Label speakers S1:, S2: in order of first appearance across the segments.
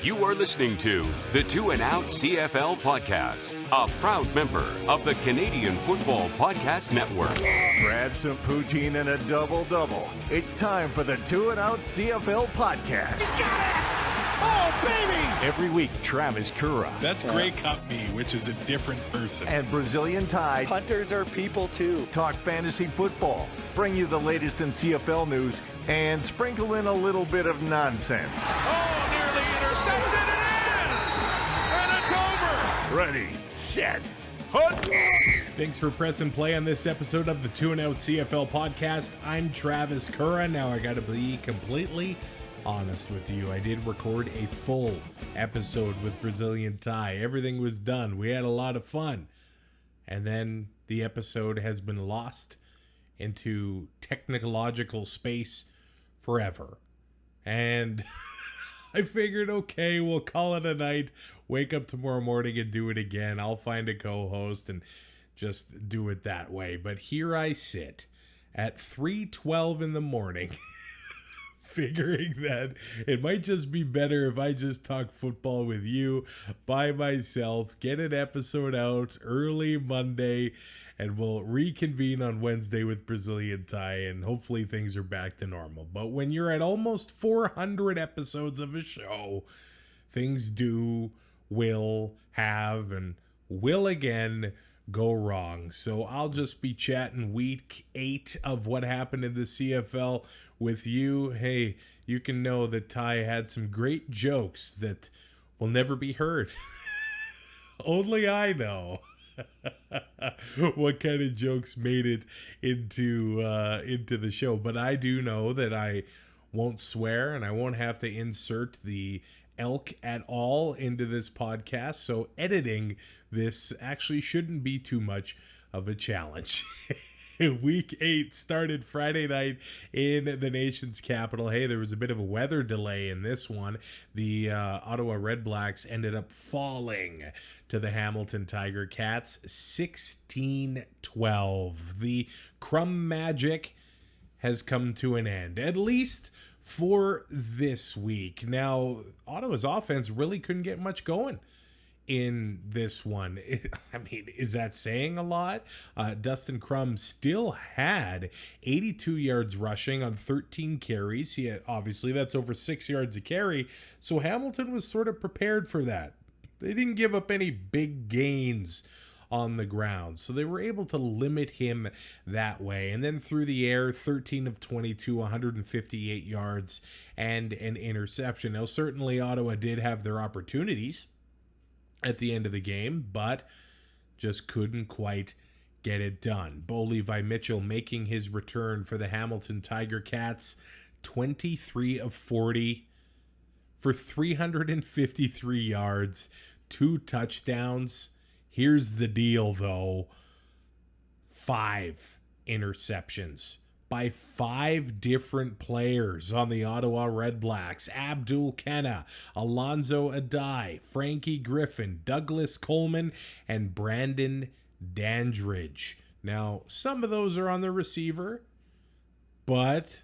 S1: You are listening to the Two and Out CFL podcast, a proud member of the Canadian Football Podcast Network.
S2: Grab some poutine and a double-double. It's time for the Two and Out CFL podcast.
S3: He's got it! Oh, baby!
S2: Every week, Travis Currah.
S4: That's Grey Cup me, which is a different person.
S2: And Brazilian Tide.
S3: Hunters are people too.
S2: Talk fantasy football, bring you the latest in CFL news, and sprinkle in a little bit of nonsense.
S3: Oh, nearly intercepted! It is! And it's over!
S2: Ready, set, hunt!
S4: Thanks for pressing play on this episode of the Two and Out CFL podcast. I'm Travis Currah. Now I gotta be completely honest with you. I did record a full episode with Brazilian Ty. Everything was done. We had a lot of fun. And then the episode has been lost into technological space forever. And I figured, okay, we'll call it a night. Wake up tomorrow morning and do it again. I'll find a co-host and just do it that way. But here I sit at 3:12 in the morning figuring that it might just be better if I just talk football with you by myself, get an episode out early Monday, and we'll reconvene on Wednesday with Brazilian Ty, and hopefully things are back to normal. But when you're at almost 400 episodes of a show, things will have, and will again go wrong. So I'll just be chatting week 8 of what happened in the CFL with you. Hey, you can know that Ty had some great jokes that will never be heard. Only I know what kind of jokes made it into the show. But I do know that I won't swear and I won't have to insert the elk at all into this podcast, so editing this actually shouldn't be too much of a challenge. Week 8 started Friday night in the nation's capital. Hey, there was a bit of a weather delay in this one. The Ottawa RedBlacks ended up falling to the Hamilton Tiger Cats 16-12. The Crumb magic has come to an end, at least for this week. Now, Ottawa's offense really couldn't get much going in this one. I mean, is that saying a lot? Dustin Crum still had 82 yards rushing on 13 carries. Obviously, that's over 6 yards a carry. So Hamilton was sort of prepared for that. They didn't give up any big gains on the ground, so they were able to limit him that way. And then through the air, 13 of 22, 158 yards and an interception. Now, certainly Ottawa did have their opportunities at the end of the game, but just couldn't quite get it done. Bo Levi Mitchell making his return for the Hamilton Tiger Cats, 23 of 40 for 353 yards, 2 touchdowns. Here's the deal, though. 5 interceptions by 5 different players on the Ottawa RedBlacks. Abdul Kenna, Alonzo Adai, Frankie Griffin, Douglas Coleman, and Brandon Dandridge. Now, some of those are on the receiver, but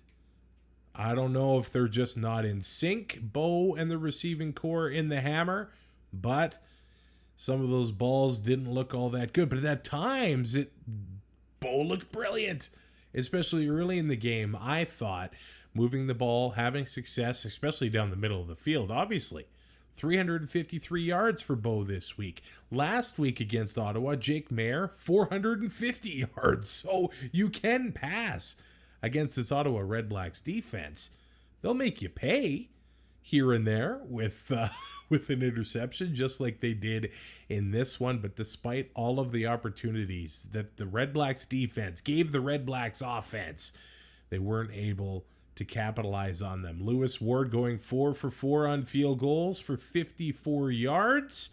S4: I don't know if they're just not in sync, Bo and the receiving core in the hammer, but some of those balls didn't look all that good. But at times, Bo looked brilliant, especially early in the game. I thought moving the ball, having success, especially down the middle of the field, obviously. 353 yards for Bo this week. Last week against Ottawa, Jake Mayer, 450 yards. So you can pass against this Ottawa RedBlacks defense. They'll make you pay here and there with an interception, just like they did in this one. But despite all of the opportunities that the RedBlacks defense gave the RedBlacks offense, they weren't able to capitalize on them. Lewis Ward going 4 for 4 on field goals for 54 yards.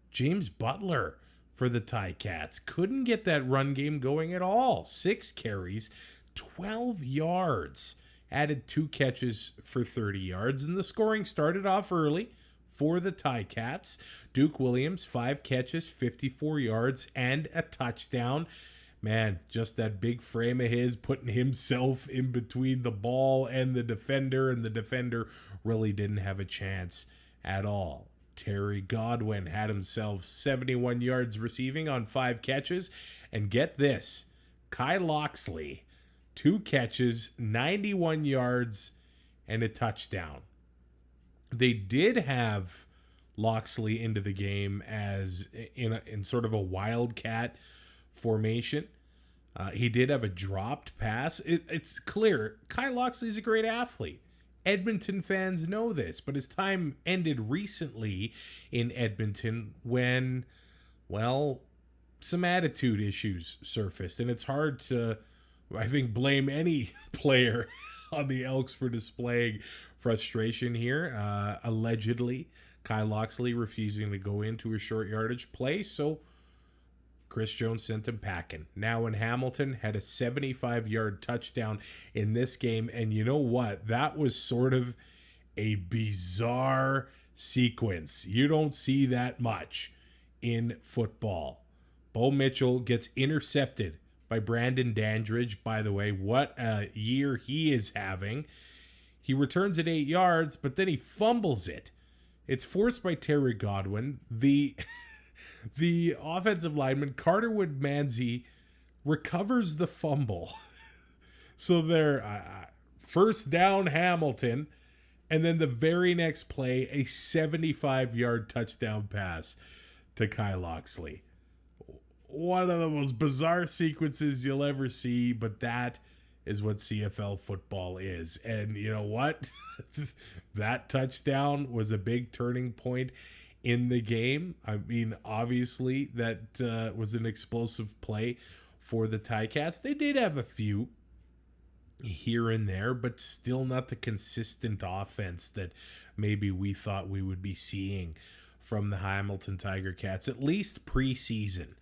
S4: James Butler for the Ticats couldn't get that run game going at all. 6 carries, 12 yards. Added 2 catches for 30 yards, and the scoring started off early for the Ticats. Duke Williams, 5 catches, 54 yards, and a touchdown. Man, just that big frame of his, putting himself in between the ball and the defender really didn't have a chance at all. Terry Godwin had himself 71 yards receiving on 5 catches. And get this, Kyle Loxley, 2 catches, 91 yards, and a touchdown. They did have Loxley into the game as in sort of a wildcat formation. He did have a dropped pass. It's clear Kyle Loxley is a great athlete. Edmonton fans know this, but his time ended recently in Edmonton when, well, some attitude issues surfaced. And it's hard to, I think, blame any player on the Elks for displaying frustration here. Allegedly, Kyle Loxley refusing to go into a short yardage play, so Chris Jones sent him packing. Now in Hamilton, had a 75-yard touchdown in this game, and you know what? That was sort of a bizarre sequence. You don't see that much in football. Bo Mitchell gets intercepted by Brandon Dandridge. By the way, what a year he is having. He returns at 8 yards, but then he fumbles it. It's forced by Terry Godwin. The offensive lineman, Carter Wood-Manzi, recovers the fumble. So they're first down Hamilton, and then the very next play, a 75-yard touchdown pass to Kyle Loxley. One of the most bizarre sequences you'll ever see, but that is what CFL football is. And you know what? That touchdown was a big turning point in the game. I mean, obviously, that was an explosive play for the Ticats. They did have a few here and there, but still not the consistent offense that maybe we thought we would be seeing from the Hamilton Tiger Cats, at least preseason.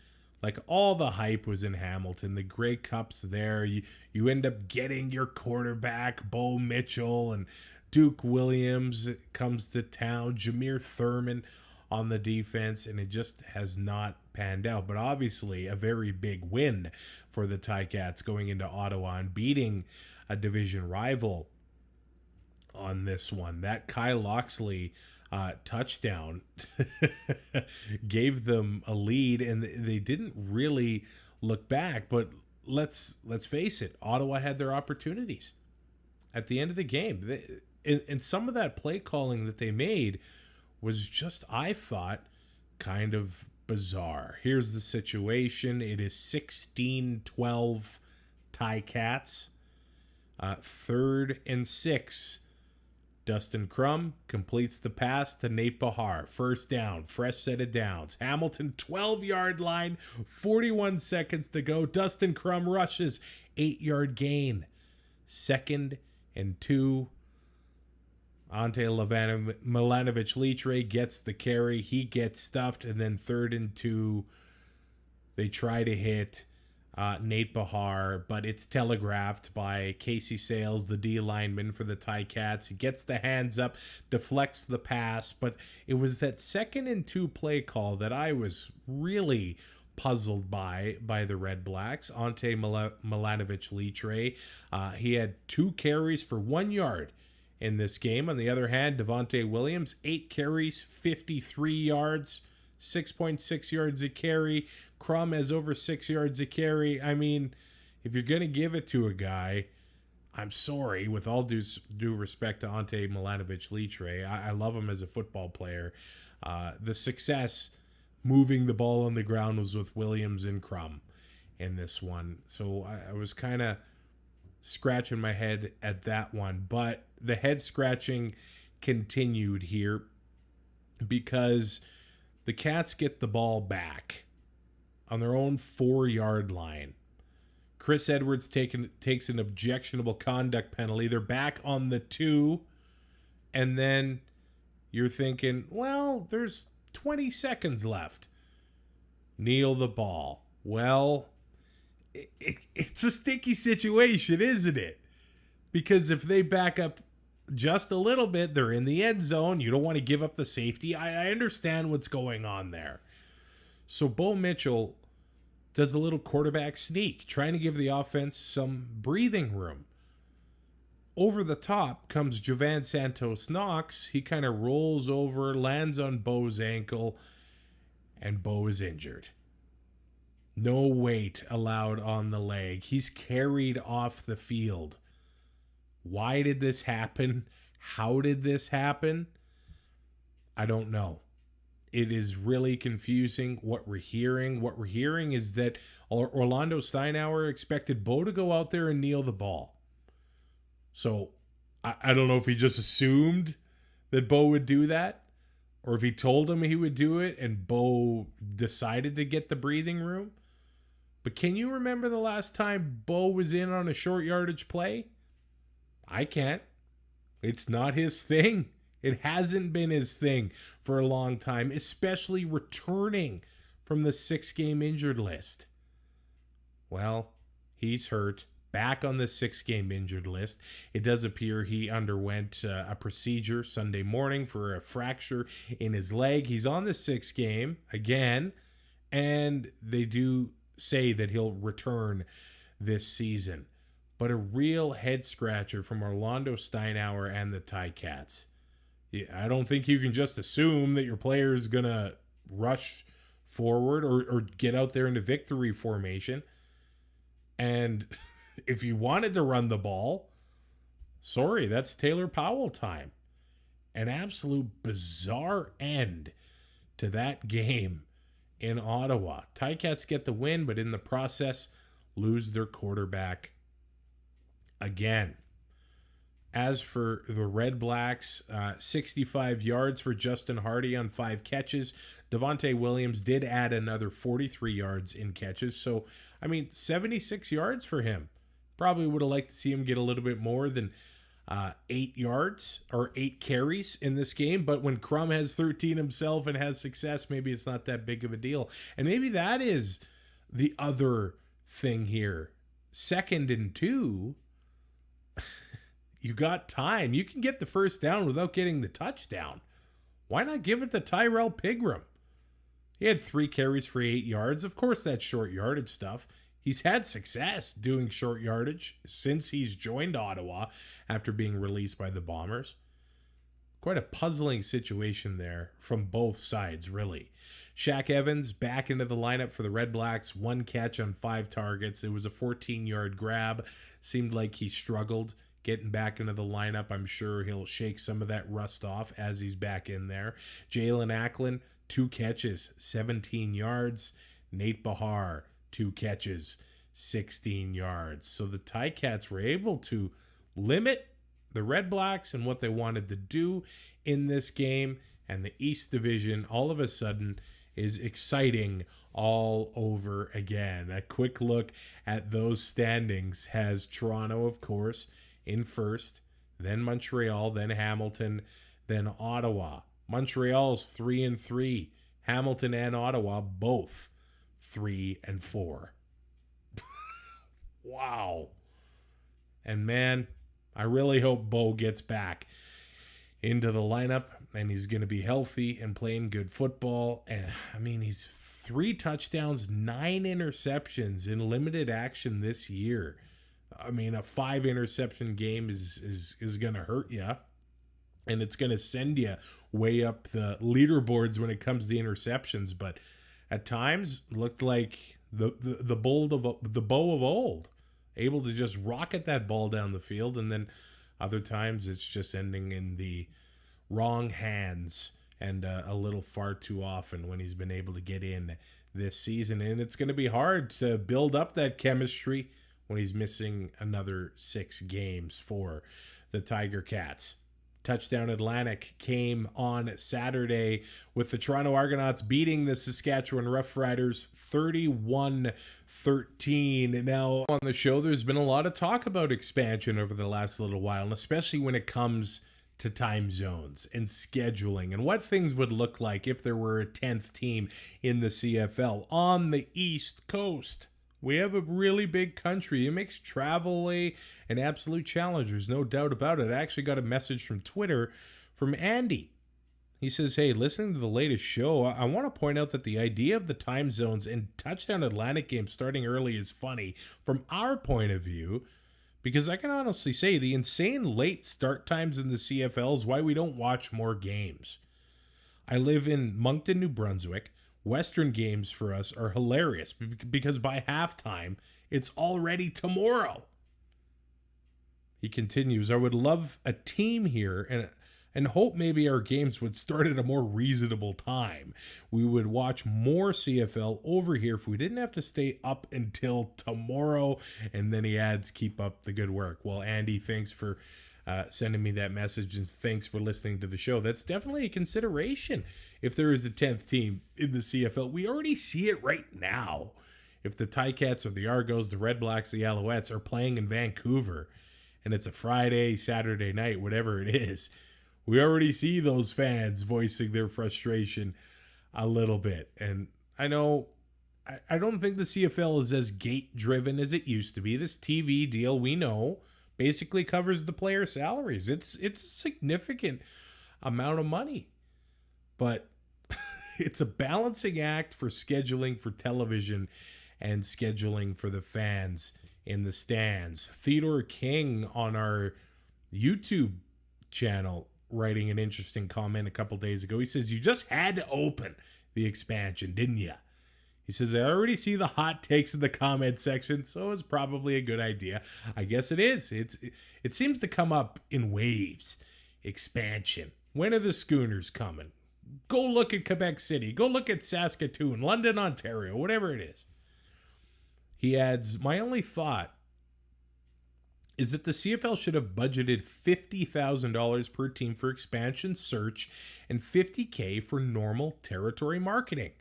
S4: Like, all the hype was in Hamilton. The Grey Cup's there. You end up getting your quarterback, Bo Mitchell, and Duke Williams comes to town. Jameer Thurman on the defense, and it just has not panned out. But obviously, a very big win for the Ticats going into Ottawa and beating a division rival on this one. That Kyle Loxley touchdown gave them a lead, and they didn't really look back. But let's face it, Ottawa had their opportunities at the end of the game. And some of that play calling that they made was just, I thought, kind of bizarre. Here's the situation. It is 16-12 Ticats. 3rd and 6. Dustin Crum completes the pass to Nate Bahar. First down, fresh set of downs. Hamilton 12-yard line, 41 seconds to go. Dustin Crum rushes, 8-yard gain. 2nd and 2. Ante Milanovic-Litre gets the carry. He gets stuffed. And then 3rd and 2, they try to hit Nate Bahar, but it's telegraphed by Casey Sales, the D lineman for the Ticats. He gets the hands up, deflects the pass, but it was that 2nd and 2 play call that I was really puzzled by the RedBlacks. Ante Milanovic-Litre, he had 2 carries for 1 yard in this game. On the other hand, Devontae Williams, 8 carries, 53 yards, 6.6 yards a carry. Crum has over 6 yards a carry. I mean, if you're going to give it to a guy, I'm sorry, with all due respect to Ante Milanovic-Litre, I love him as a football player. The success moving the ball on the ground was with Williams and Crum in this one. So I was kind of scratching my head at that one. But the head scratching continued here because the Cats get the ball back on their own 4-yard line. Chris Edwards takes an objectionable conduct penalty. They're back on the 2, and then you're thinking, well, there's 20 seconds left. Kneel the ball. Well, it's a sticky situation, isn't it? Because if they back up just a little bit, they're in the end zone. You don't want to give up the safety. I understand what's going on there. So Bo Mitchell does a little quarterback sneak, trying to give the offense some breathing room. over the top comes Jovan Santos Knox. He kind of rolls over, lands on Bo's ankle, and Bo is injured. No weight allowed on the leg. He's carried off the field. Why did this happen? How did this happen? I don't know. It is really confusing what we're hearing. What we're hearing is that Orlando Steinauer expected Bo to go out there and kneel the ball. So I don't know if he just assumed that Bo would do that, or if he told him he would do it and Bo decided to get the breathing room. But can you remember the last time Bo was in on a short yardage play? I can't. It's not his thing. It hasn't been his thing for a long time, especially returning from the 6-game injured list. Well, he's hurt, back on the 6-game injured list. It does appear he underwent a procedure Sunday morning for a fracture in his leg. He's on the 6th game again, and they do say that he'll return this season. But a real head scratcher from Orlando Steinauer and the Ticats. I don't think you can just assume that your player is going to rush forward or get out there into victory formation. And if you wanted to run the ball, sorry, that's Taylor Powell time. An absolute bizarre end to that game in Ottawa. Ticats get the win, but in the process, lose their quarterback again. As for the RedBlacks, 65 yards for Justin Hardy on 5 catches. Devontae Williams did add another 43 yards in catches. So, 76 yards for him. Probably would have liked to see him get a little bit more than 8 yards or 8 carries in this game. But when Crum has 13 himself and has success, maybe it's not that big of a deal. And maybe that is the other thing here. 2nd and 2. You got time. You can get the first down without getting the touchdown. Why not give it to Tyrell Pigram? He had 3 carries for 8 yards. Of course, that's short yardage stuff. He's had success doing short yardage since he's joined Ottawa after being released by the Bombers. Quite a puzzling situation there from both sides, really. Shaq Evans back into the lineup for the RedBlacks. 1 catch on 5 targets. It was a 14-yard grab. Seemed like he struggled getting back into the lineup. I'm sure he'll shake some of that rust off as he's back in there. Jalen Acklin, 2 catches, 17 yards. Nate Bahar, 2 catches, 16 yards. So the Ticats were able to limit the RedBlacks and what they wanted to do in this game. And the East Division, all of a sudden, is exciting all over again. A quick look at those standings has Toronto, of course, in first, then Montreal, then Hamilton, then Ottawa. Montreal's 3-3. Hamilton and Ottawa both 3-4. Wow. And man, I really hope Bo gets back into the lineup and he's going to be healthy and playing good football. And he's 3 touchdowns, 9 interceptions in limited action this year. A 5 interception game is going to hurt you, and it's going to send you way up the leaderboards when it comes to interceptions. But at times, looked like the Bo of old, able to just rocket that ball down the field, and then other times it's just ending in the wrong hands and a little far too often when he's been able to get in this season. And it's going to be hard to build up that chemistry when he's missing another 6 games for the Tiger Cats. Touchdown Atlantic came on Saturday with the Toronto Argonauts beating the Saskatchewan Roughriders 31-13. Now, on the show, there's been a lot of talk about expansion over the last little while, and especially when it comes to time zones and scheduling and what things would look like if there were a 10th team in the CFL on the East Coast. We have a really big country. It makes travel an absolute challenge. There's no doubt about it. I actually got a message from Twitter from Andy. He says, hey, listening to the latest show, I want to point out that the idea of the time zones and Touchdown Atlantic games starting early is funny from our point of view Because I can honestly say the insane late start times in the CFL is why we don't watch more games. I live in Moncton, New Brunswick. Western games for us are hilarious because by halftime, it's already tomorrow. He continues, I would love a team here and hope maybe our games would start at a more reasonable time. We would watch more CFL over here if we didn't have to stay up until tomorrow. And then he adds, keep up the good work. Well, Andy, thanks for sending me that message, and thanks for listening to the show. That's definitely a consideration. If there is a 10th team in the CFL, we already see it right now. If the Ticats or the Argos, the RedBlacks, the Alouettes are playing in Vancouver, and it's a Friday, Saturday night, whatever it is, we already see those fans voicing their frustration a little bit. And I know, I don't think the CFL is as gate-driven as it used to be. This TV deal, we know, basically covers the player salaries. It's a significant amount of money. But it's a balancing act for scheduling for television and scheduling for the fans in the stands. Theodore King on our YouTube channel writing an interesting comment a couple days ago. He says, you just had to open the expansion, didn't you? He says, I already see the hot takes in the comment section, so it's probably a good idea. I guess it is. It seems to come up in waves. Expansion. When are the schooners coming? Go look at Quebec City. Go look at Saskatoon, London, Ontario, whatever it is. He adds, my only thought is that the CFL should have budgeted $50,000 per team for expansion search and $50,000 for normal territory marketing.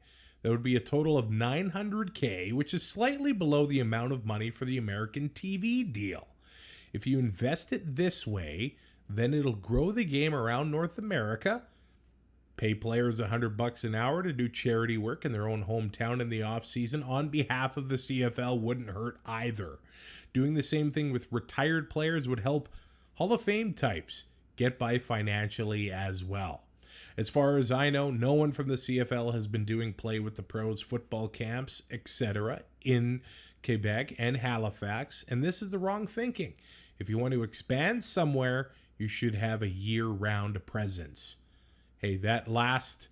S4: That would be a total of $900,000, which is slightly below the amount of money for the American TV deal. If you invest it this way, then it'll grow the game around North America, pay players $100 an hour to do charity work in their own hometown in the off-season on behalf of the CFL wouldn't hurt either. Doing the same thing with retired players would help Hall of Fame types get by financially as well. As far as I know, no one from the CFL has been doing play with the pros football camps, etc. in Quebec and Halifax, and this is the wrong thinking. If you want to expand somewhere, you should have a year-round presence. Hey, that last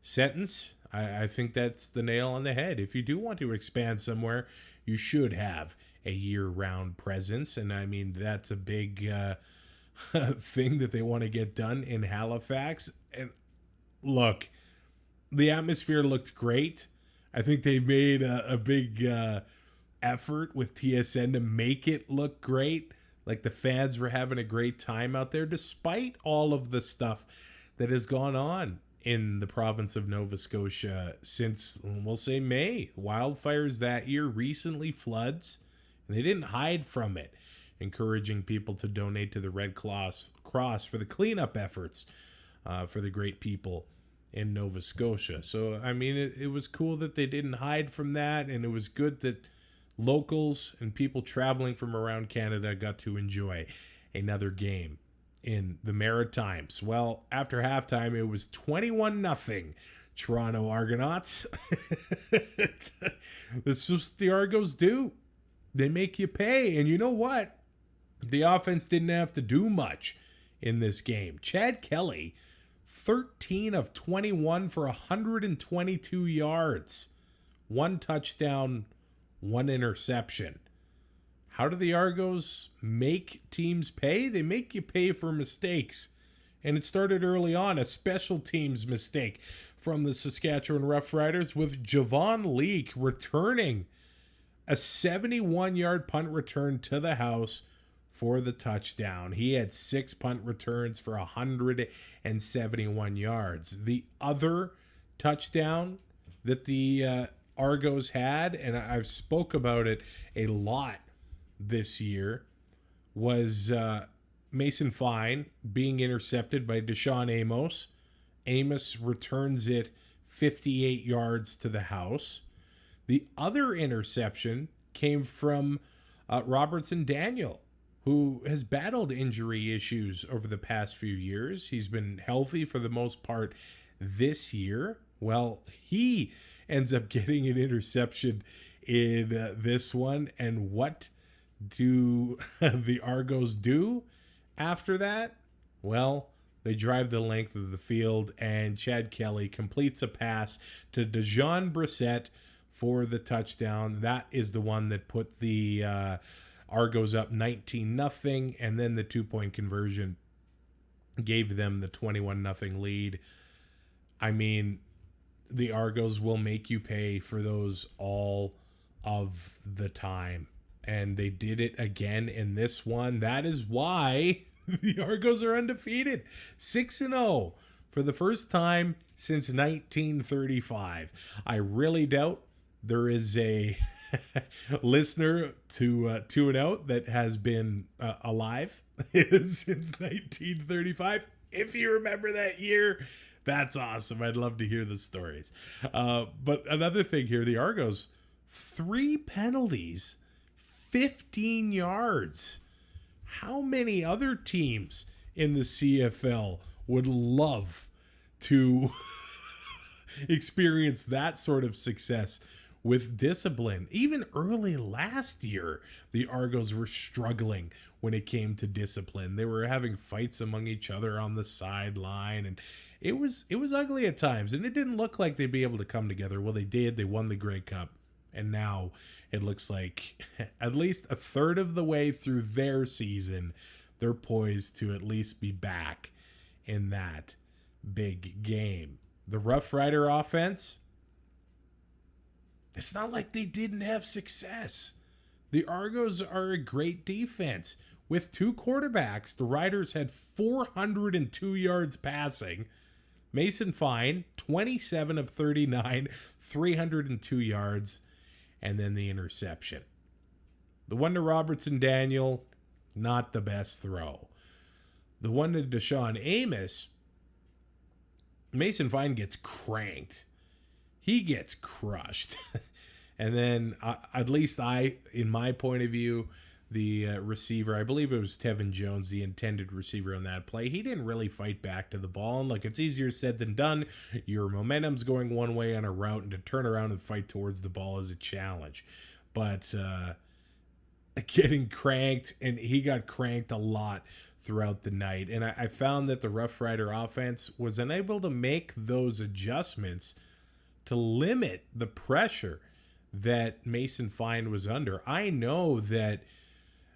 S4: sentence, I think that's the nail on the head. If you do want to expand somewhere, you should have a year-round presence, and I mean, that's a big thing that they want to get done in Halifax. And look, the atmosphere looked great. I think they made a big effort with TSN to make it look great. Like the fans were having a great time out there, despite all of the stuff that has gone on in the province of Nova Scotia since, we'll say, May. Wildfires that year, recently floods, and they didn't hide from it, encouraging people to donate to the Red Cross for the cleanup efforts for the great people in Nova Scotia. So, I mean, it was cool that they didn't hide from that, and it was good that locals and people traveling from around Canada got to enjoy another game in the Maritimes. Well, after halftime, it was 21-0 Toronto Argonauts. That's just the Argos do. They make you pay. And you know what? The offense didn't have to do much in this game. Chad Kelly, 13 of 21 for 122 yards. 1 touchdown, 1 interception. How do the Argos make teams pay? They make you pay for mistakes. And it started early on, a special teams mistake from the Saskatchewan Roughriders with Javon Leake returning a 71-yard punt return to the house for the touchdown. He had 6 punt returns for 171 yards. The other touchdown that the Argos had, and I've spoke about it a lot this year, was Mason Fine being intercepted by Deshaun Amos. Amos returns it 58 yards to the house. The other interception came from Robertson Daniel, who has battled injury issues over the past few years. He's been healthy for the most part this year. Well, he ends up getting an interception in this one. And what do the Argos do after that? Well, they drive the length of the field, and Chad Kelly completes a pass to Dejon Brissett for the touchdown. That is the one that put the Argos up 19-0, and then the 2-point conversion gave them the 21-0 lead. I mean, the Argos will make you pay for those all of the time. And they did it again in this one. That is why the Argos are undefeated. 6-0 for the first time since 1935. I really doubt there is a listener to Two and Out that has been alive since 1935. If you remember that year, that's awesome. I'd love to hear the stories. But another thing here, the Argos, 3 penalties, 15 yards. How many other teams in the CFL would love to experience that sort of success with discipline? Even early last year, the Argos were struggling when it came to discipline. They were having fights among each other on the sideline, and it was ugly at times, and it didn't look like they'd be able to come together. Well, they did. They won the Grey Cup. And now it looks like at least a third of the way through their season, they're poised to at least be back in that big game. The Rough Rider offense, it's not like they didn't have success. The Argos are a great defense. With 2 quarterbacks, the Riders had 402 yards passing. Mason Fine, 27 of 39, 302 yards. And then the interception. The one to Robertson Daniel, not the best throw. The one to Deshaun Amos, Mason Fine gets cranked. He gets crushed. And then, at least in my point of view, the receiver, I believe it was Tevin Jones, the intended receiver on that play, he didn't really fight back to the ball. And look, it's easier said than done. Your momentum's going one way on a route, and to turn around and fight towards the ball is a challenge. But getting cranked, and he got cranked a lot throughout the night. And I found that the Rough Rider offense was unable to make those adjustments to limit the pressure that Mason Fine was under. I know that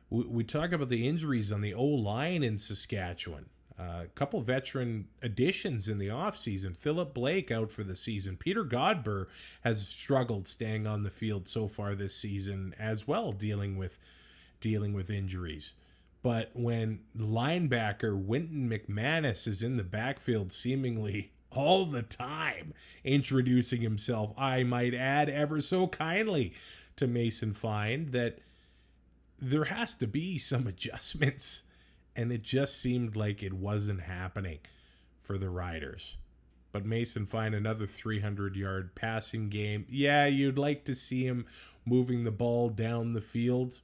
S4: we talk about the injuries on the O-line in Saskatchewan. A couple veteran additions in the offseason. Philip Blake out for the season. Peter Godber has struggled staying on the field so far this season as well, dealing with injuries. But when linebacker Wynton McManus is in the backfield seemingly all the time, introducing himself, I might add, ever so kindly to Mason Fine, that there has to be some adjustments, and it just seemed like it wasn't happening for the Riders. But Mason Fine, another 300-yard passing game. Yeah, you'd like to see him moving the ball down the field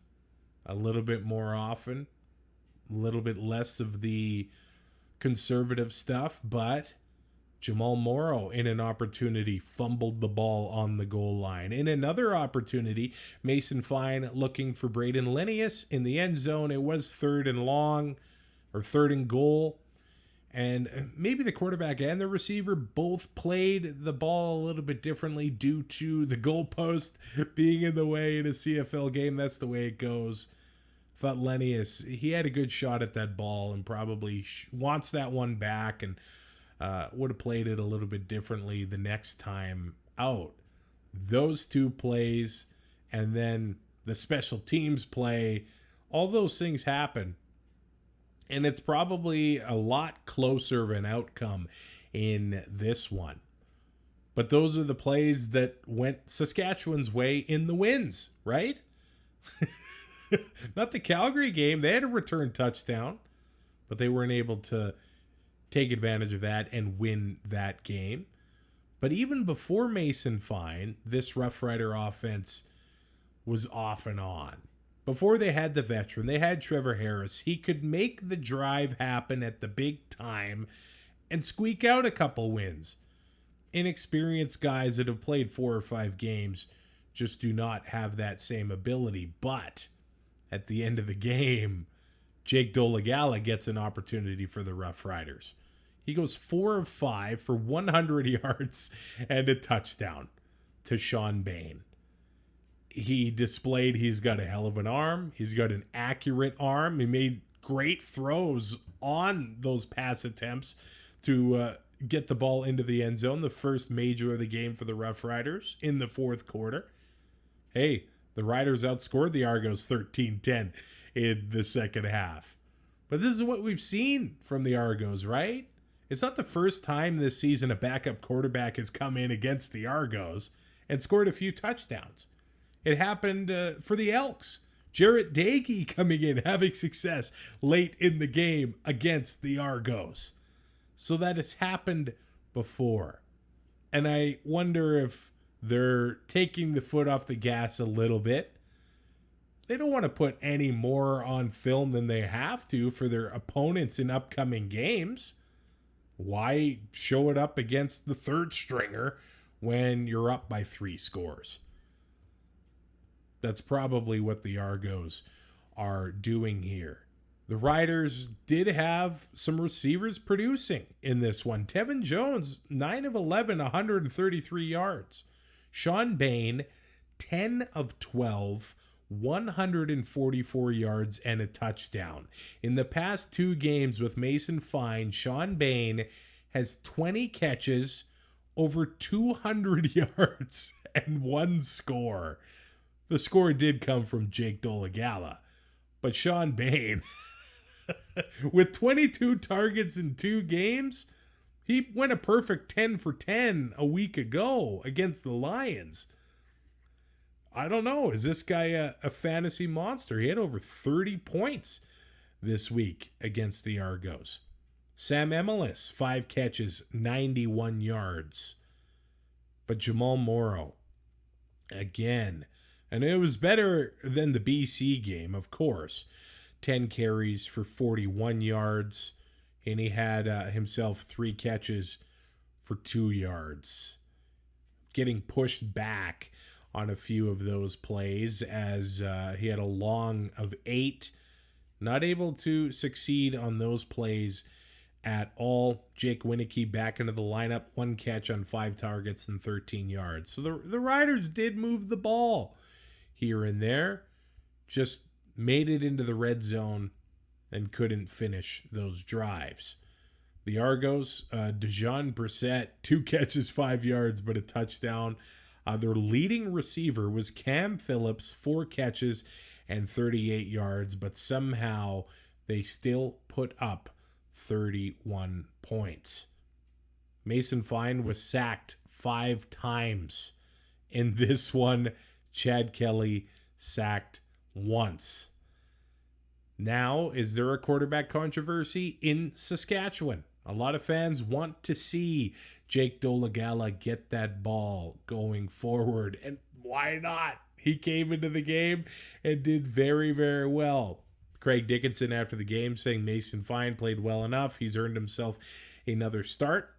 S4: a little bit more often, a little bit less of the conservative stuff, but Jamal Morrow, in an opportunity, fumbled the ball on the goal line. In another opportunity, Mason Fine looking for Braden Linnaeus in the end zone. It was 3rd and long, or 3rd and goal. And maybe the quarterback and the receiver both played the ball a little bit differently due to the goalpost being in the way in a CFL game. That's the way it goes. Thought Linnaeus, he had a good shot at that ball and probably wants that one back, and would have played it a little bit differently the next time out. Those 2 plays, and then the special teams play, all those things happen. And it's probably a lot closer of an outcome in this one. But those are the plays that went Saskatchewan's way in the wins, right? Not the Calgary game. They had a return touchdown, but they weren't able to take advantage of that and win that game. But even before Mason Fine, this Rough Rider offense was off and on. Before they had the veteran, they had Trevor Harris. He could make the drive happen at the big time and squeak out a couple wins. Inexperienced guys that have played 4 or 5 games just do not have that same ability. But at the end of the game, Jake Dolegala gets an opportunity for the Rough Riders. He goes 4 of 5 for 100 yards and a touchdown to Sean Bain. He displayed he's got a hell of an arm. He's got an accurate arm. He made great throws on those pass attempts to get the ball into the end zone, the first major of the game for the Rough Riders in the fourth quarter. Hey, the Riders outscored the Argos 13-10 in the second half. But this is what we've seen from the Argos, right? It's not the first time this season a backup quarterback has come in against the Argos and scored a few touchdowns. It happened for the Elks. Jarrett Dagey coming in, having success late in the game against the Argos. So that has happened before. And I wonder if they're taking the foot off the gas a little bit. They don't want to put any more on film than they have to for their opponents in upcoming games. Why show it up against the third stringer when you're up by 3 scores? That's probably what the Argos are doing here. The Riders did have some receivers producing in this one. Tevin Jones, 9 of 11, 133 yards. Sean Bain, 10 of 12, 144 yards and a touchdown. In the past 2 games with Mason Fine, Sean Bain has 20 catches, over 200 yards, and 1 score. The score did come from Jake Dolegala, but Sean Bain, with 22 targets in 2 games, he went a perfect 10 for 10 a week ago against the Lions. I don't know. Is this guy a fantasy monster? He had over 30 points this week against the Argos. Sam Emelis, 5 catches, 91 yards. But Jamal Morrow, again, and it was better than the BC game, of course. 10 carries for 41 yards, and he had himself 3 catches for 2 yards. Getting pushed back on a few of those plays as he had a long of 8. Not able to succeed on those plays at all. Jake Winicky back into the lineup. 1 catch on 5 targets and 13 yards. So the Riders did move the ball here and there. Just made it into the red zone and couldn't finish those drives. The Argos, Dejon Brissett, 2 catches, 5 yards, but a touchdown. Their leading receiver was Cam Phillips, 4 catches and 38 yards, but somehow they still put up 31 points. Mason Fine was sacked 5 times. In this one, Chad Kelly sacked once. Now, is there a quarterback controversy in Saskatchewan? A lot of fans want to see Jake Dolegala get that ball going forward. And why not? He came into the game and did very, very well. Craig Dickinson after the game saying Mason Fine played well enough. He's earned himself another start.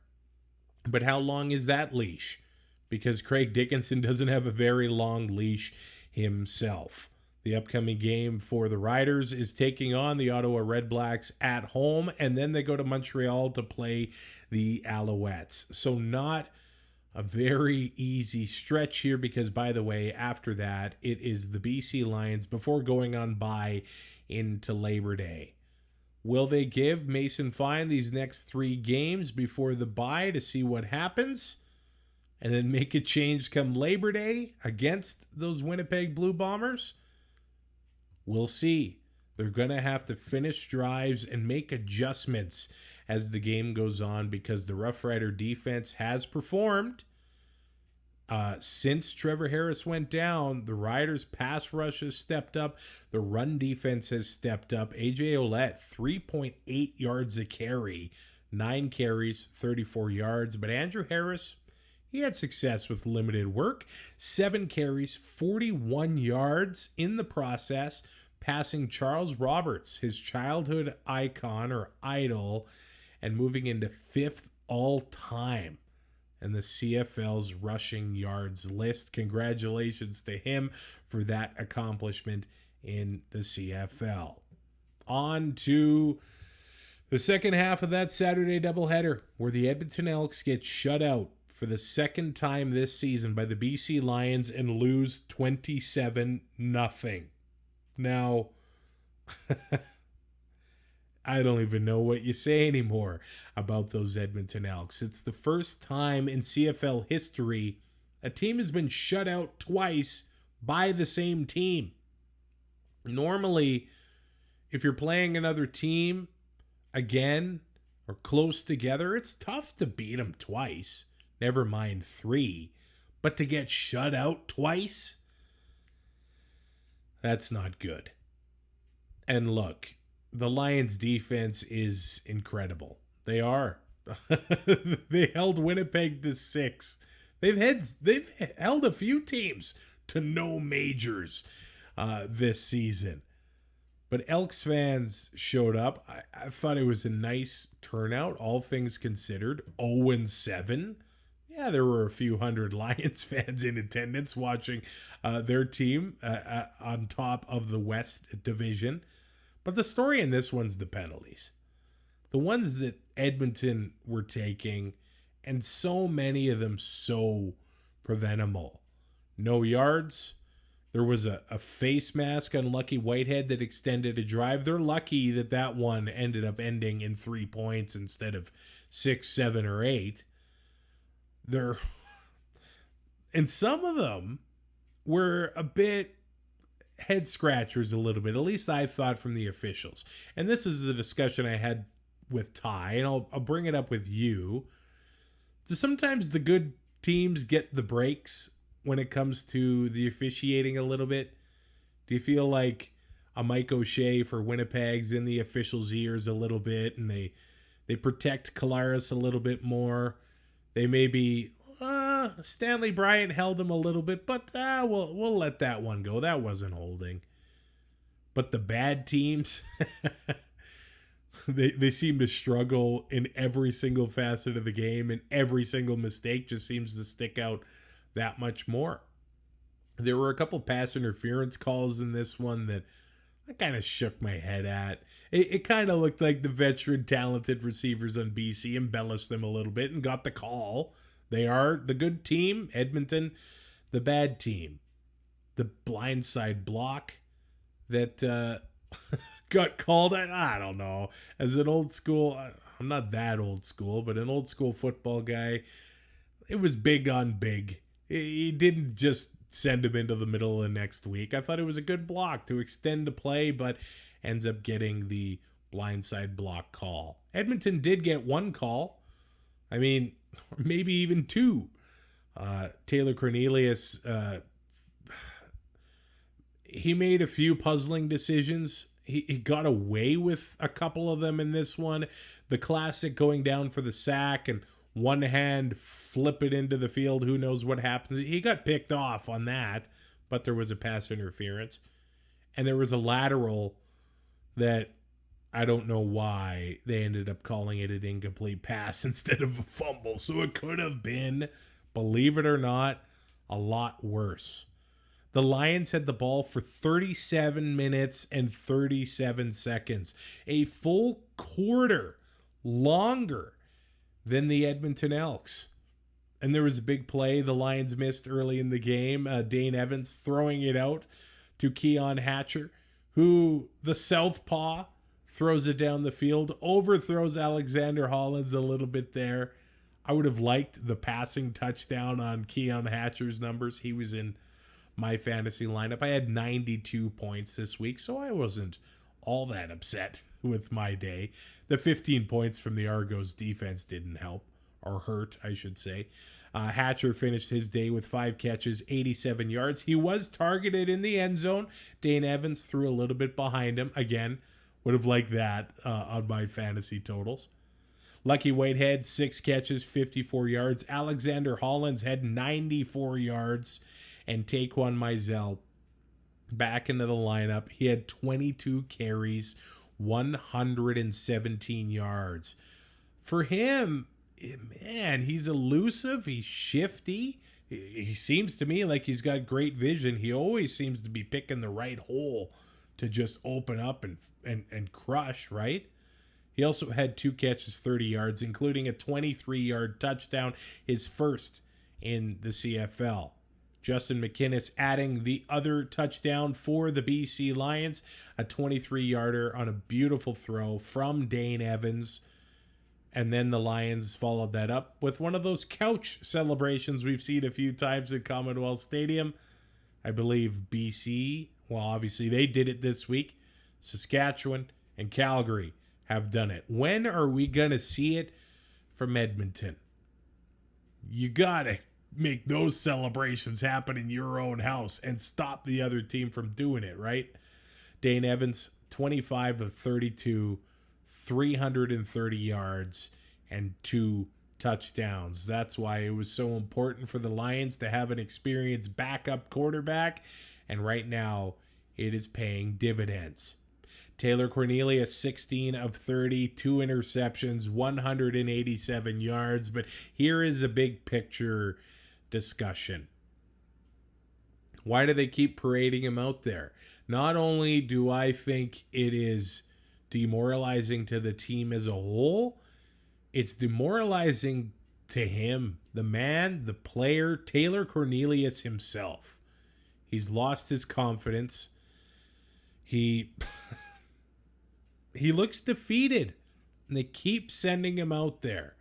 S4: But how long is that leash? Because Craig Dickinson doesn't have a very long leash himself. The upcoming game for the Riders is taking on the Ottawa RedBlacks at home, and then they go to Montreal to play the Alouettes. So not a very easy stretch here because, by the way, after that, it is the BC Lions before going on bye into Labor Day. Will they give Mason Fine these next 3 games before the bye to see what happens and then make a change come Labor Day against those Winnipeg Blue Bombers? We'll see. They're going to have to finish drives and make adjustments as the game goes on because the Rough Rider defense has performed. Since Trevor Harris went down, the Riders' pass rush has stepped up. The run defense has stepped up. A.J. Ouellette, 3.8 yards a carry, 9 carries, 34 yards. But Andrew Harris, he had success with limited work. 7 carries, 41 yards in the process, passing Charles Roberts, his childhood icon or idol, and moving into 5th all-time in the CFL's rushing yards list. Congratulations to him for that accomplishment in the CFL. On to the second half of that Saturday doubleheader, where the Edmonton Elks get shut out for the second time this season by the BC Lions and lose 27-0. Now, I don't even know what you say anymore about those Edmonton Elks. It's the first time in CFL history a team has been shut out twice by the same team. Normally, if you're playing another team again or close together, it's tough to beat them twice, never mind 3. But to get shut out twice, that's not good. And look, the Lions defense is incredible. They are. They held Winnipeg to 6. They've held a few teams to no majors this season. But Elks fans showed up. I thought it was a nice turnout, all things considered. 0-7. Yeah, there were a few hundred Lions fans in attendance watching their team on top of the West Division. But the story in this one's the penalties. The ones that Edmonton were taking, and so many of them so preventable. No yards. There was a face mask on Lucky Whitehead that extended a drive. They're lucky that one ended up ending in 3 points instead of 6, 7, or 8. And some of them were a bit head scratchers a little bit, at least I thought, from the officials. And this is a discussion I had with Ty, and I'll bring it up with you. So sometimes the good teams get the breaks when it comes to the officiating a little bit. Do you feel like a Mike O'Shea for Winnipeg's in the officials' ears a little bit, and they protect Collaros a little bit more? They maybe Stanley Bryant held him a little bit, but we'll let that one go. That wasn't holding. But the bad teams, they seem to struggle in every single facet of the game, and every single mistake just seems to stick out that much more. There were a couple pass interference calls in this one that I kind of shook my head at. It kind of looked like the veteran talented receivers on BC embellished them a little bit and got the call. They are the good team, Edmonton, the bad team. The blindside block that got called, I don't know. As an old school, I'm not that old school, but an old school football guy, it was big on big. He didn't just send him into the middle of the next week. I thought it was a good block to extend the play, but ends up getting the blindside block call. Edmonton did get one call. I mean, maybe even 2. Taylor Cornelius, he made a few puzzling decisions. He got away with a couple of them in this one. The classic going down for the sack and one hand flip it into the field. Who knows what happens. He got picked off on that, but there was a pass interference. And there was a lateral that I don't know why they ended up calling it an incomplete pass instead of a fumble. So it could have been, believe it or not, a lot worse. The Lions had the ball for 37 minutes and 37 seconds. A full quarter longer than the Edmonton Elks. And there was a big play the Lions missed early in the game. Dane Evans throwing it out to Keon Hatcher, who, the southpaw, throws it down the field, overthrows Alexander Hollins a little bit there. I would have liked the passing touchdown on Keon Hatcher's numbers. He was in my fantasy lineup. I had 92 points this week, so I wasn't all that upset with my day. The 15 points from the Argos defense didn't help, or hurt, I should say. Hatcher finished his day with 5 catches, 87 yards. He was targeted in the end zone. Dane Evans threw a little bit behind him. Again, would have liked that on my fantasy totals. Lucky Whitehead, 6 catches, 54 yards. Alexander Hollins had 94 yards. And Taquan Mizell back into the lineup. He had 22 carries, 117 yards. For him, man, he's elusive. He's shifty. He seems to me like he's got great vision. He always seems to be picking the right hole to just open up and crush, right? He also had 2 catches, 30 yards, including a 23-yard touchdown, his first in the CFL. Justin McInnis adding the other touchdown for the BC Lions, a 23-yarder on a beautiful throw from Dane Evans. And then the Lions followed that up with one of those couch celebrations we've seen a few times at Commonwealth Stadium. I believe BC, well, obviously they did it this week. Saskatchewan and Calgary have done it. When are we going to see it from Edmonton? You got to make those celebrations happen in your own house and stop the other team from doing it, right? Dane Evans, 25 of 32, 330 yards, and 2 touchdowns. That's why it was so important for the Lions to have an experienced backup quarterback, and right now it is paying dividends. Taylor Cornelius, 16 of 30, 2 interceptions, 187 yards. But here is a big picture discussion. Why do they keep parading him out there? Not only do I think it is demoralizing to the team as a whole, it's demoralizing to him, the man, the player, Taylor Cornelius himself. He's lost his confidence. He looks defeated, and they keep sending him out there.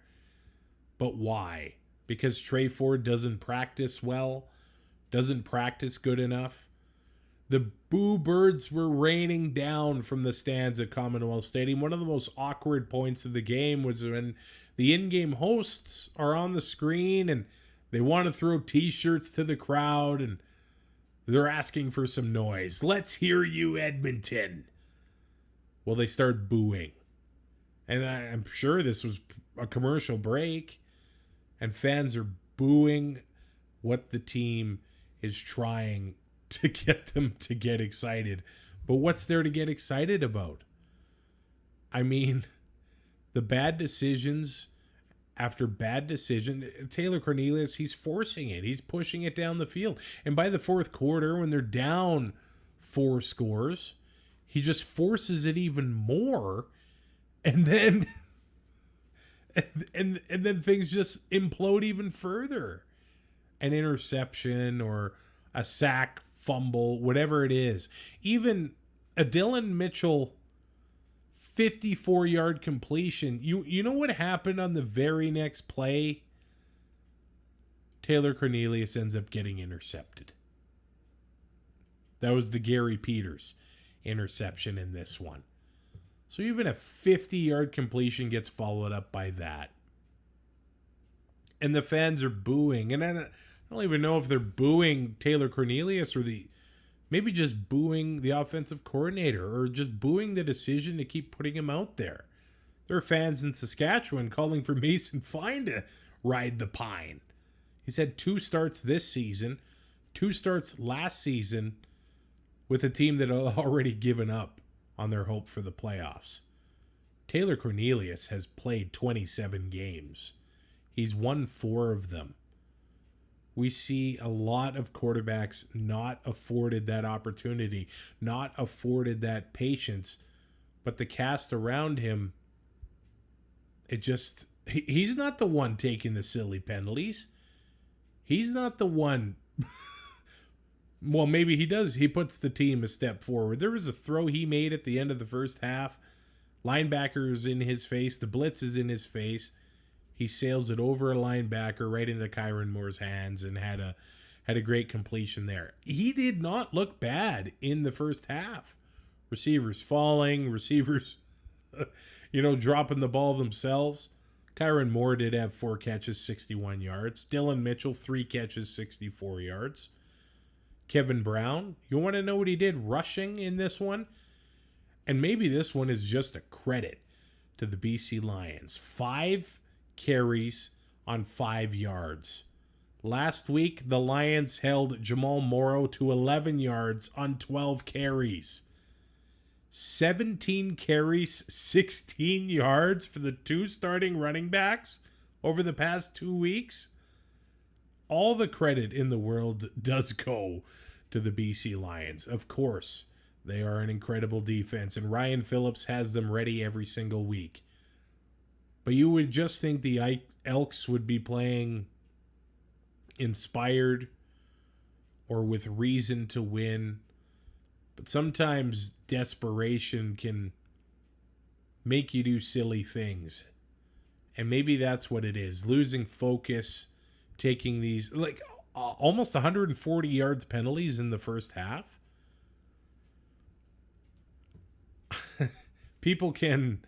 S4: But why? Because Trey Ford doesn't practice well, doesn't practice good enough. The boo birds were raining down from the stands at Commonwealth Stadium. One of the most awkward points of the game was when the in-game hosts are on the screen and they want to throw t-shirts to the crowd and they're asking for some noise. Let's hear you, Edmonton. Well, they start booing. And I'm sure this was a commercial break. And fans are booing what the team is trying to get them to get excited. But what's there to get excited about? I mean, the bad decisions after bad decision, Taylor Cornelius, he's forcing it. He's pushing it down the field. And by the fourth quarter, when they're down 4 scores, he just forces it even more. And then and then things just implode even further. An interception or a sack, fumble, whatever it is. Even a Dylan Mitchell 54-yard completion. You know what happened on the very next play? Taylor Cornelius ends up getting intercepted. That was the Gary Peters interception in this one. So even a 50-yard completion gets followed up by that. And the fans are booing. And I don't even know if they're booing Taylor Cornelius or maybe just booing the offensive coordinator or just booing the decision to keep putting him out there. There are fans in Saskatchewan calling for Mason Fine to ride the pine. He's had 2 starts this season, 2 starts last season with a team that had already given up on their hope for the playoffs. Taylor Cornelius has played 27 games. He's won 4 of them. We see a lot of quarterbacks not afforded that opportunity, not afforded that patience, but the cast around him, he's not the one taking the silly penalties. He's not the one. Well, maybe he does. He puts the team a step forward. There was a throw he made at the end of the first half. Linebacker is in his face. The blitz is in his face. He sails it over a linebacker right into Kyron Moore's hands and had a great completion there. He did not look bad in the first half. Receivers falling, receivers, dropping the ball themselves. Kyron Moore did have 4 catches, 61 yards. Dylan Mitchell, 3 catches, 64 yards. Kevin Brown, you want to know what he did rushing in this one? And maybe this one is just a credit to the BC Lions. 5 carries on 5 yards. Last week, the Lions held Jamal Morrow to 11 yards on 12 carries. 17 carries, 16 yards for the 2 starting running backs over the past 2 weeks. All the credit in the world does go to the BC Lions. Of course, They are an incredible defense, and Ryan Phillips has them ready every single week. But you would just think the Elks would be playing inspired or with reason to win. But sometimes desperation can make you do silly things. And maybe that's what it is. Losing focus, taking these, like, almost 140 yards penalties in the first half. People can,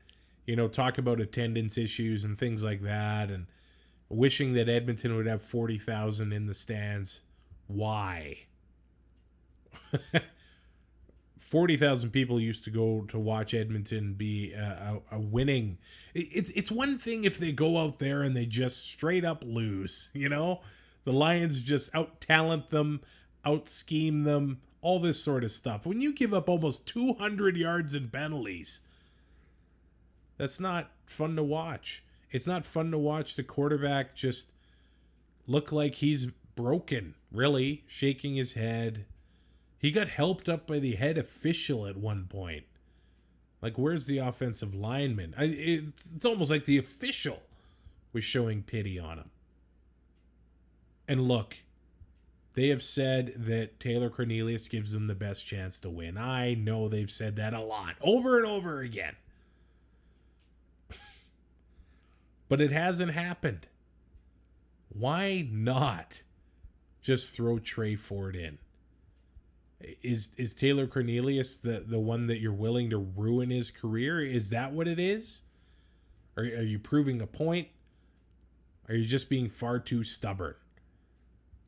S4: talk about attendance issues and things like that and wishing that Edmonton would have 40,000 in the stands. Why? 40,000 people used to go to watch Edmonton be a winning. It's one thing if they go out there and they just straight up lose, The Lions just out-talent them, out-scheme them, all this sort of stuff. When you give up almost 200 yards in penalties, that's not fun to watch. It's not fun to watch the quarterback just look like he's broken, really, shaking his head. He got helped up by the head official at one point. Like, where's the offensive lineman? It's almost like the official was showing pity on him. And look, they have said that Taylor Cornelius gives them the best chance to win. I know they've said that a lot, over and over again. But it hasn't happened. Why not just throw Trey Ford in? Is Taylor Cornelius the one that you're willing to ruin his career? Is that what it is? Are you proving a point? Are you just being far too stubborn?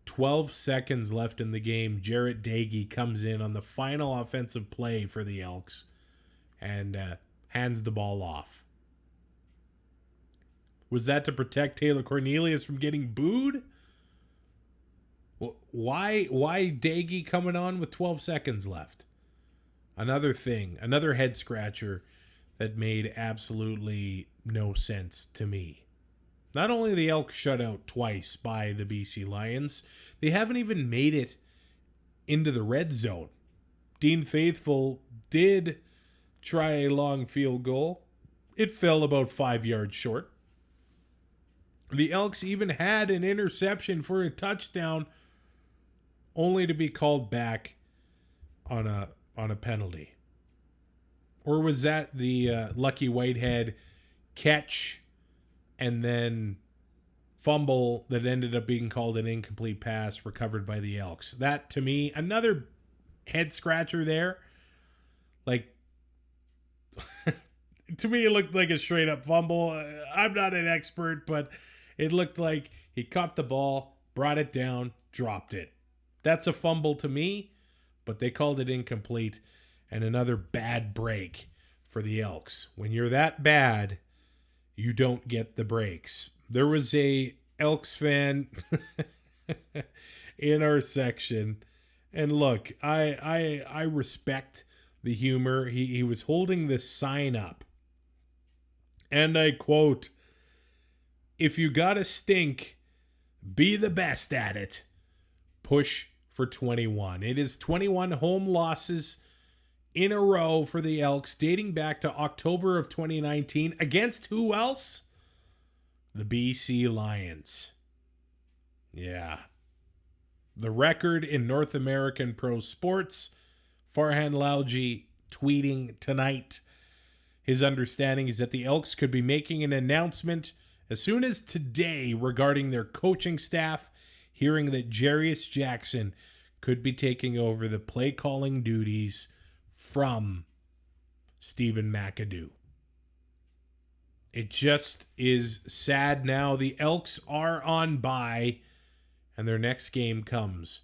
S4: 12 seconds left in the game. Jarrett Doege comes in on the final offensive play for the Elks and hands the ball off. Was that to protect Taylor Cornelius from getting booed? Why Doege coming on with 12 seconds left? Another thing, another head scratcher that made absolutely no sense to me. Not only the Elks shut out twice by the BC Lions, they haven't even made it into the red zone. Dean Faithfull did try a long field goal. It fell about 5 yards short. The Elks even had an interception for a touchdown, only to be called back on a penalty. Or was that the Lucky Whitehead catch and then fumble that ended up being called an incomplete pass recovered by the Elks? That, to me, another head scratcher there. Like, to me, it looked like a straight up fumble. I'm not an expert, but it looked like he caught the ball, brought it down, dropped it. That's a fumble to me, but they called it incomplete, and another bad break for the Elks. When you're that bad, you don't get the breaks. There was a Elks fan in our section, and look, I respect the humor. He was holding this sign up, and I quote, "If you gotta stink, be the best at it. Push for 21. It is 21 home losses in a row for the Elks, dating back to October of 2019. Against who else? The BC Lions. Yeah. The record in North American pro sports. Farhan Lalji tweeting tonight. His understanding is that the Elks could be making an announcement as soon as today regarding their coaching staff, hearing that Jarius Jackson could be taking over the play calling duties from Stephen McAdoo. It just is sad now. The Elks are on bye, and their next game comes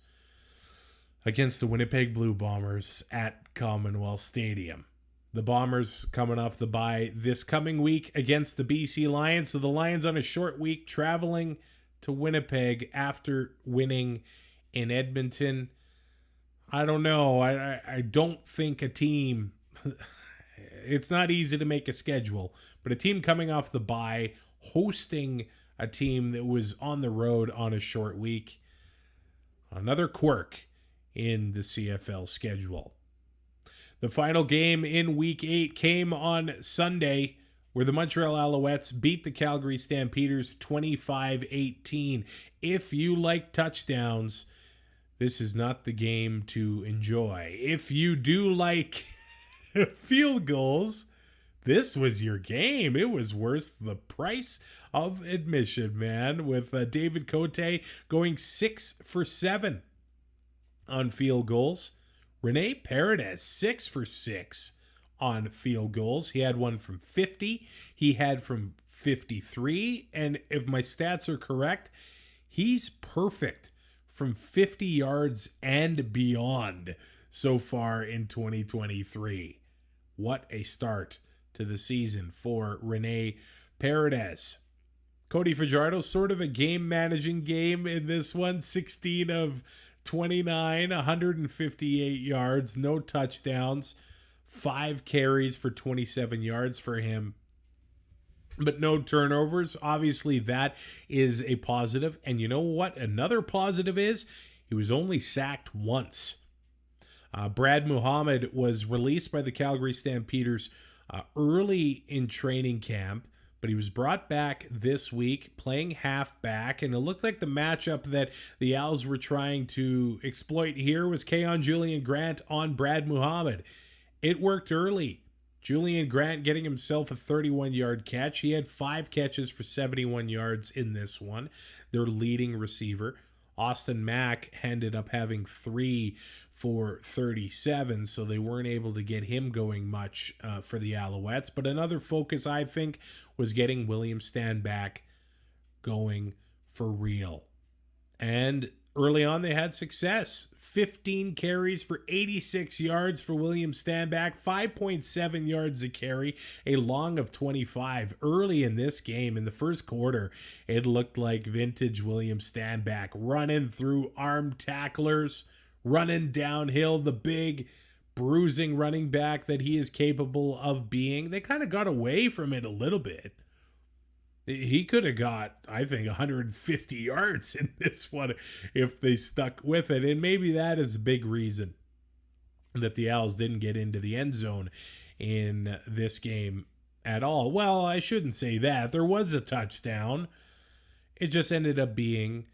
S4: against the Winnipeg Blue Bombers at Commonwealth Stadium. The Bombers coming off the bye this coming week against the BC Lions. So the Lions on a short week traveling to Winnipeg after winning in Edmonton. I don't know. I don't think a team... It's not easy to make a schedule, but a team coming off the bye, hosting a team that was on the road on a short week. Another quirk in the CFL schedule. The final game in Week 8 came on Sunday, where the Montreal Alouettes beat the Calgary Stampeders 25-18. If you like touchdowns, this is not the game to enjoy. If you do like field goals, this was your game. It was worth the price of admission, man, with David Cote going 6 for 7 on field goals. Rene Paredes, 6 for 6 on field goals. He had one from 50. He had from 53. And if my stats are correct, he's perfect from 50 yards and beyond so far in 2023. What a start to the season for Rene Paredes. Cody Fajardo, sort of a game-managing game in this one. 16 of 29, 158 yards, no touchdowns, 5 carries for 27 yards for him, but no turnovers. Obviously, that is a positive. And you know what another positive is? He was only sacked once. Brad Muhammad was released by the Calgary Stampeders early in training camp, but he was brought back this week playing halfback, and it looked like the matchup that the Owls were trying to exploit here was Keon Julian Grant on Brad Muhammad. It worked early. Julian Grant getting himself a 31-yard catch. He had 5 catches for 71 yards in this one. Their leading receiver. Austin Mack ended up having 3 for 37, so they weren't able to get him going much for the Alouettes. But another focus, I think, was getting William Stanback going for real. And early on, they had success. 15 carries for 86 yards for William Stanback, 5.7 yards a carry, a long of 25. Early in this game, in the first quarter, it looked like vintage William Stanback running through armed tacklers, running downhill, the big bruising running back that he is capable of being. They kind of got away from it a little bit. He could have got, I think, 150 yards in this one if they stuck with it. And maybe that is a big reason that the Owls didn't get into the end zone in this game at all. Well, I shouldn't say that. There was a touchdown. It just ended up being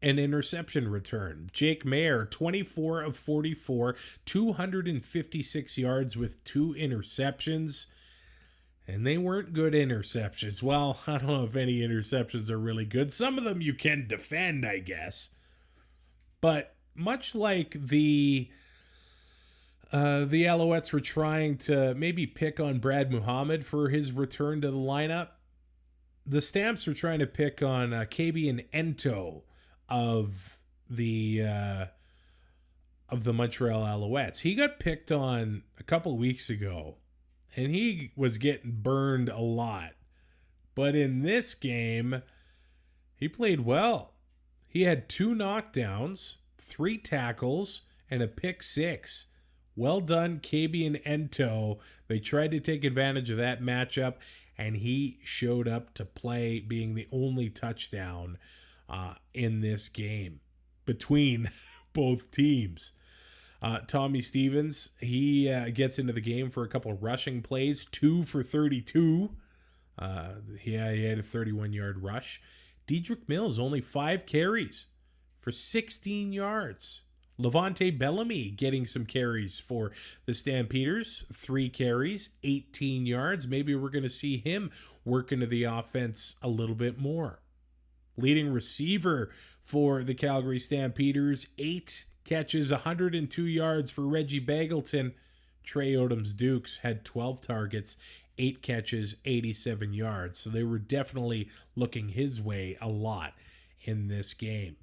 S4: an interception return. Jake Mayer, 24 of 44, 256 yards with 2 interceptions. And they weren't good interceptions. Well, I don't know if any interceptions are really good. Some of them you can defend, I guess. But much like the Alouettes were trying to maybe pick on Brad Muhammad for his return to the lineup, the Stamps were trying to pick on Kabian Ento of the Montreal Alouettes. He got picked on a couple weeks ago, and he was getting burned a lot. But in this game, he played well. He had 2 knockdowns, 3 tackles, and a pick 6. Well done, Kabian Ento. They tried to take advantage of that matchup, and he showed up to play, being the only touchdown in this game between both teams. Tommy Stevens, he gets into the game for a couple of rushing plays, 2 for 32. He had a 31-yard rush. Dedrick Mills, only 5 carries for 16 yards. Levante Bellamy getting some carries for the Stampeders, 3 carries, 18 yards. Maybe we're going to see him work into the offense a little bit more. Leading receiver for the Calgary Stampeders, 8 catches, 102 yards for Reggie Bagleton. Trey Odoms-Dukes had 12 targets, 8 catches, 87 yards. So they were definitely looking his way a lot in this game.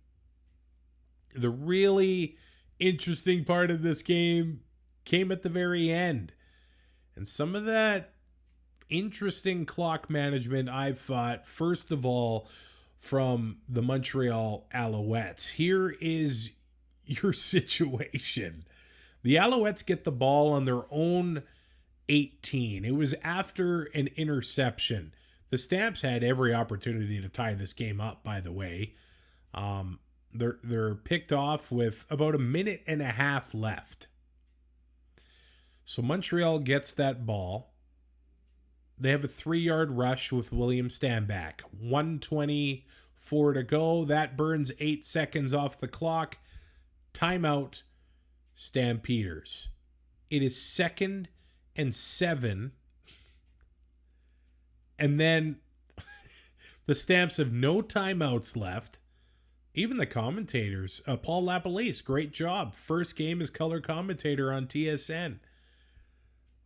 S4: The really interesting part of this game came at the very end. And some of that interesting clock management, I thought, first of all, from the Montreal Alouettes. Here is your situation. The Alouettes get the ball on their own 18. It was after an interception. The Stamps had every opportunity to tie this game up, by the way. They're picked off with about a minute and a half left. So Montreal gets that ball. They have a 3-yard rush with William Stanback. 1:24 to go. That burns 8 seconds off the clock. Timeout, Stampeders. It is 2nd and 7. And then the Stamps have no timeouts left. Even the commentators, Paul Lapalisse, great job. First game as color commentator on TSN.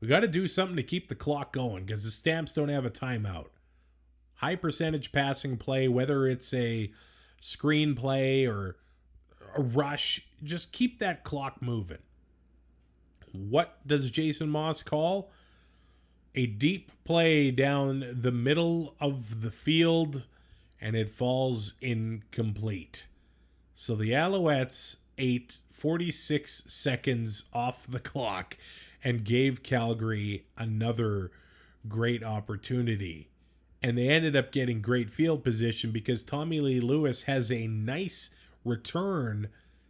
S4: We got to do something to keep the clock going because the Stamps don't have a timeout. High percentage passing play, whether it's a screen play or a rush, just keep that clock moving. What does Jason Moss call? A deep play down the middle of the field, and it falls incomplete. So the Alouettes ate 46 seconds off the clock and gave Calgary another great opportunity. And they ended up getting great field position because Tommy Lee Lewis has a nice return.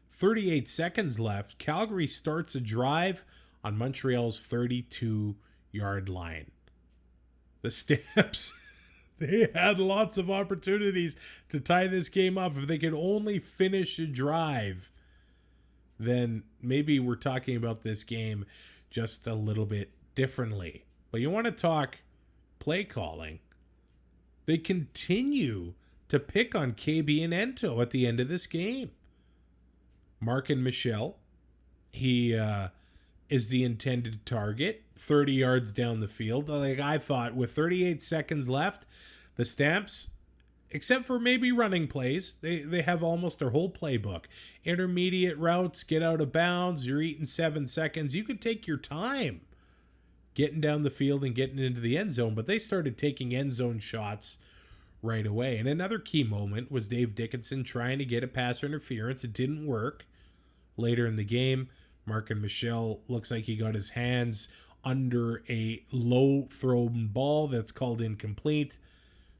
S4: 38 seconds left. Calgary starts a drive on Montreal's 32-yard line. The Stamps, they had lots of opportunities to tie this game up. If they could only finish a drive, then maybe we're talking about this game just a little bit differently. But you want to talk play calling. They continue to pick on KB and Ento at the end of this game. Markin Michel, he is the intended target, 30 yards down the field. Like I thought, with 38 seconds left, the Stamps, except for maybe running plays, they have almost their whole playbook. Intermediate routes, get out of bounds, you're eating 7 seconds. You could take your time getting down the field and getting into the end zone, but they started taking end zone shots right away. And another key moment was Dave Dickinson trying to get a pass interference. It didn't work. Later in the game, Markin Michel looks like he got his hands under a low thrown ball that's called incomplete.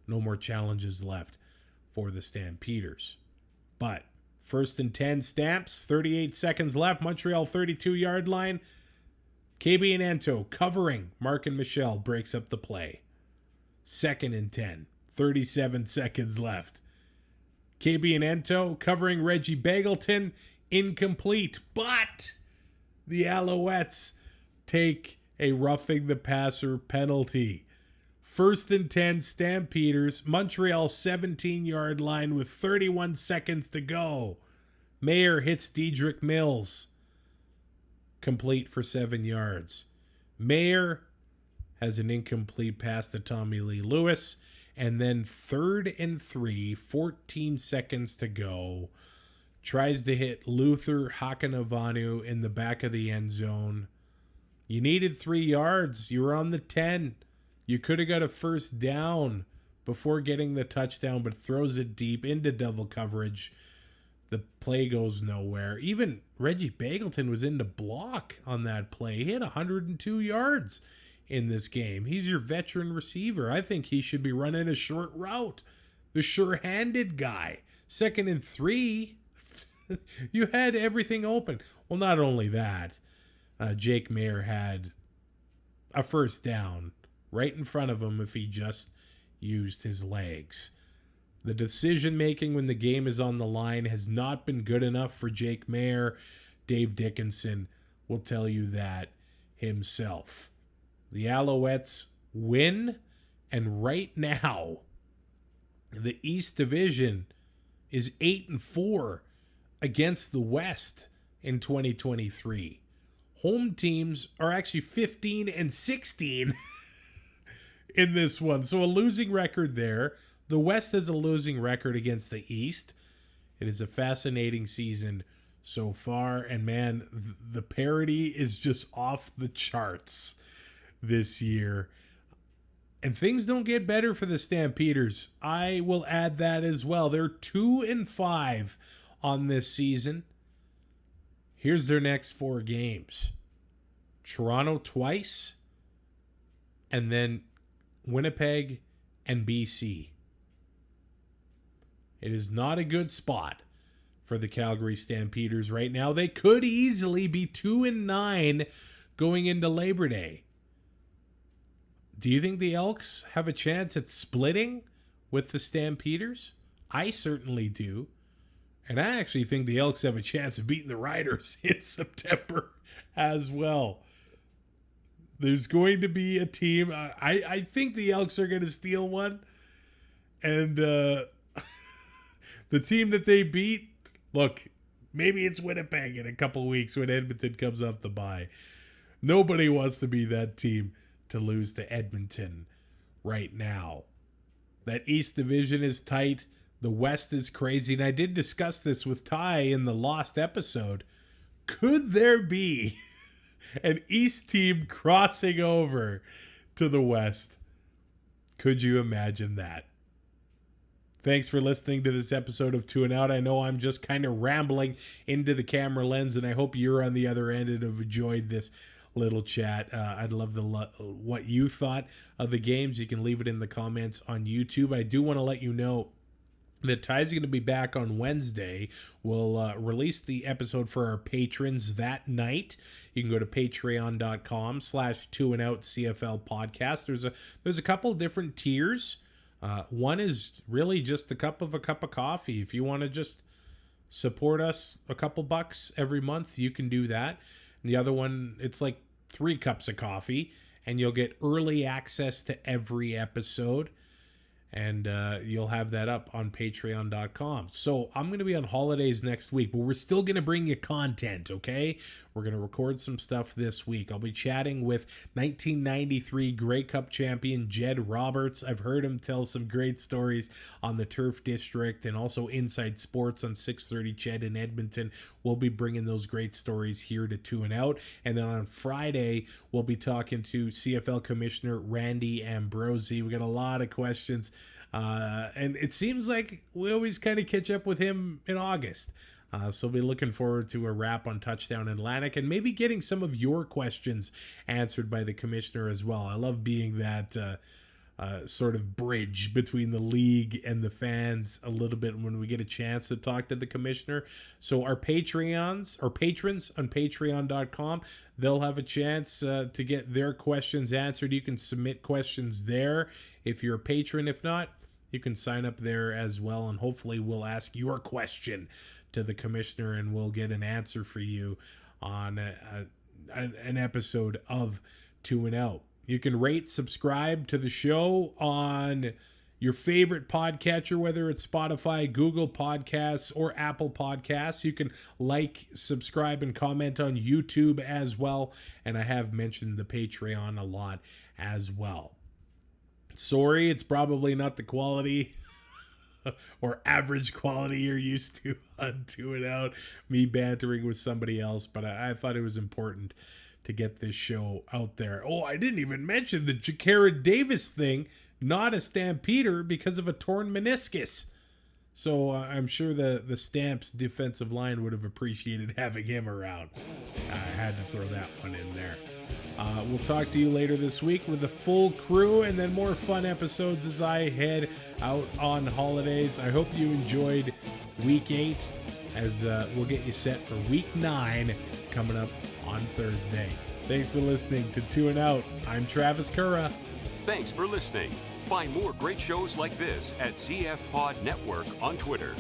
S4: No more challenges left for the Stampeders. But 1st and 10 Stamps, 38 seconds left, Montreal 32-yard line. KB and Ento covering Markin Michel breaks up the play. 2nd and 10, 37 seconds left. KB and Ento covering Reggie Bagleton, incomplete, but the Alouettes take a roughing the passer penalty. 1st and 10 Stampeders, Montreal 17-yard line with 31 seconds to go. Mayer hits Dedrick Mills. Complete for 7 yards. Mayer has an incomplete pass to Tommy Lee Lewis. And then 3rd and 3, 14 seconds to go. Tries to hit Luther Hakanavanu in the back of the end zone. You needed 3 yards. You were on the 10. You could have got a first down before getting the touchdown, but throws it deep into double coverage. The play goes nowhere. Even Reggie Bagleton was in the block on that play. He had 102 yards in this game. He's your veteran receiver. I think he should be running a short route. The sure-handed guy. 2nd and 3. You had everything open. Well, not only that, Jake Mayer had a first down right in front of him if he just used his legs. The decision-making when the game is on the line has not been good enough for Jake Mayer. Dave Dickinson will tell you that himself. The Alouettes win, and right now, the East Division is 8-4 against the West in 2023. Home teams are actually 15-16 in this one. So a losing record there. The West has a losing record against the East. It is a fascinating season so far. And man, the parity is just off the charts this year. And things don't get better for the Stampeders. I will add that as well. They're 2-5 on this season. Here's their next 4 games. Toronto twice, and then Winnipeg and BC. It is not a good spot for the Calgary Stampeders right now. They could easily be 2-9 going into Labor Day. Do you think the Elks have a chance at splitting with the Stampeders? I certainly do. And I actually think the Elks have a chance of beating the Riders in September as well. There's going to be a team. I think the Elks are going to steal one. And the team that they beat, look, maybe it's Winnipeg in a couple weeks when Edmonton comes off the bye. Nobody wants to be that team to lose to Edmonton right now. That East Division is tight. The West is crazy. And I did discuss this with Ty in the Lost episode. Could there be an East team crossing over to the West? Could you imagine that? Thanks for listening to this episode of Two and Out. I know I'm just kind of rambling into the camera lens, and I hope you're on the other end and have enjoyed this little chat. I'd love what you thought of the games. You can leave it in the comments on YouTube. I do want to let you know that Ty's going to be back on Wednesday. We'll release the episode for our patrons that night. You can go to patreon.com/2andoutcfl podcast. There's a couple different tiers. One is really just a cup of coffee. If you want to just support us a couple bucks every month, you can do that. And the other one, it's like 3 cups of coffee, and you'll get early access to every episode. And you'll have that up on patreon.com. So I'm going to be on holidays next week, but we're still going to bring you content, okay? We're going to record some stuff this week. I'll be chatting with 1993 Grey Cup champion Jed Roberts. I've heard him tell some great stories on the Turf District and also Inside Sports on 630 Ched in Edmonton. We'll be bringing those great stories here to Two and Out. And then on Friday, we'll be talking to CFL Commissioner Randy Ambrosie. We got a lot of questions. And it seems like we always kind of catch up with him in August. So we'll be looking forward to a wrap on Touchdown Atlantic and maybe getting some of your questions answered by the commissioner as well. I love being that sort of bridge between the league and the fans a little bit when we get a chance to talk to the commissioner. So our patrons on patreon.com, they'll have a chance to get their questions answered. You can submit questions there if you're a patron. If not, you can sign up there as well, and hopefully we'll ask your question to the commissioner and we'll get an answer for you on an episode of Two and Out. You can rate, subscribe to the show on your favorite podcatcher, whether it's Spotify, Google Podcasts, or Apple Podcasts. You can like, subscribe, and comment on YouTube as well. And I have mentioned the Patreon a lot as well. Sorry, it's probably not the quality or average quality you're used to on Two and Out, me bantering with somebody else, but I thought it was important to get this show out there. Oh, I didn't even mention the Jacarra Davis thing, not a Stampeder because of a torn meniscus. So I'm sure the Stamps defensive line would have appreciated having him around. I had to throw that one in there. We'll talk to you later this week with the full crew and then more fun episodes as I head out on holidays. I hope you enjoyed week 8 as we'll get you set for week 9 coming up on Thursday. Thanks for listening to Two and Out. I'm Travis Currah.
S1: Thanks for listening. Find more great shows like this at CF Pod Network on Twitter.